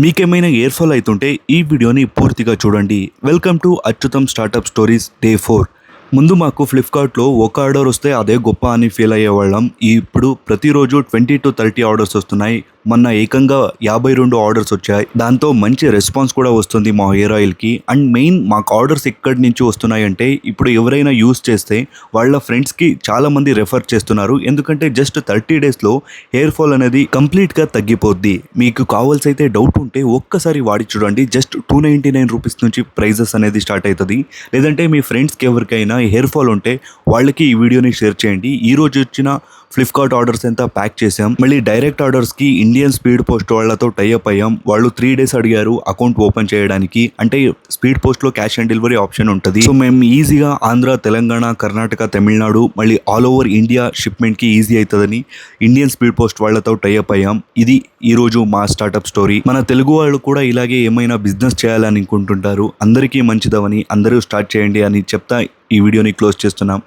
మీకేమైనా hair fall అవుతుంటే ఈ వీడియోని పూర్తిగా చూడండి. Welcome to Achyutam startup stories day 4. ముందు మాకు ఫ్లిప్కార్ట్లో ఒక ఆర్డర్ వస్తే అదే గొప్ప అని ఫీల్ అయ్యేవాళ్ళం. ఇప్పుడు ప్రతిరోజు 20-30 ఆర్డర్స్ వస్తున్నాయి. మొన్న ఏకంగా 52 ఆర్డర్స్ వచ్చాయి. దాంతో మంచి రెస్పాన్స్ కూడా వస్తుంది మా హెయిర్ ఆయిల్కి. అండ్ మెయిన్ మాకు ఆర్డర్స్ ఎక్కడి నుంచి వస్తున్నాయంటే ఇప్పుడు ఎవరైనా యూస్ చేస్తే వాళ్ళ ఫ్రెండ్స్కి చాలామంది రెఫర్ చేస్తున్నారు. ఎందుకంటే జస్ట్ 30 డేస్లో హెయిర్ ఫాల్ అనేది కంప్లీట్గా తగ్గిపోద్ది. మీకు కావాల్సైతే డౌట్ ఉంటే ఒక్కసారి వాడి చూడండి. జస్ట్ 299 రూపీస్ నుంచి ప్రైజెస్ అనేది స్టార్ట్ అవుతుంది. లేదంటే మీ ఫ్రెండ్స్కి ఎవరికైనా హెయిర్ ఫాల్ ఉంటే వాళ్ళకి ఈ వీడియోని షేర్ చేయండి. ఈ రోజు వచ్చిన ఫ్లిప్కార్ట్ ఆర్డర్స్ అంతా ప్యాక్ చేసాం. మళ్ళీ డైరెక్ట్ ఆర్డర్స్కి ఇండియన్ స్పీడ్ పోస్ట్ వాళ్ళతో టైఅప్ అయ్యాం. వాళ్ళు 3 డేస్ అడిగారు అకౌంట్ ఓపెన్ చేయడానికి. అంటే స్పీడ్ పోస్ట్లో క్యాష్ ఆన్ డెలివరీ ఆప్షన్ ఉంటుంది. సో మేము ఈజీగా ఆంధ్ర, తెలంగాణ, కర్ణాటక, తమిళనాడు మళ్ళీ ఆల్ ఓవర్ ఇండియా షిప్మెంట్కి ఈజీ అవుతుందని ఇండియన్ స్పీడ్ పోస్ట్ వాళ్ళతో టైఅప్ అయ్యాం. ఇది ఈరోజు మా స్టార్టప్ స్టోరీ. మన తెలుగు వాళ్ళు కూడా ఇలాగే ఏమైనా బిజినెస్ చేయాలని అనుకుంటుంటారు. అందరికీ మంచిదవని, అందరూ స్టార్ట్ చేయండి అని చెప్తా ఈ వీడియోని క్లోజ్ చేస్తున్నాం.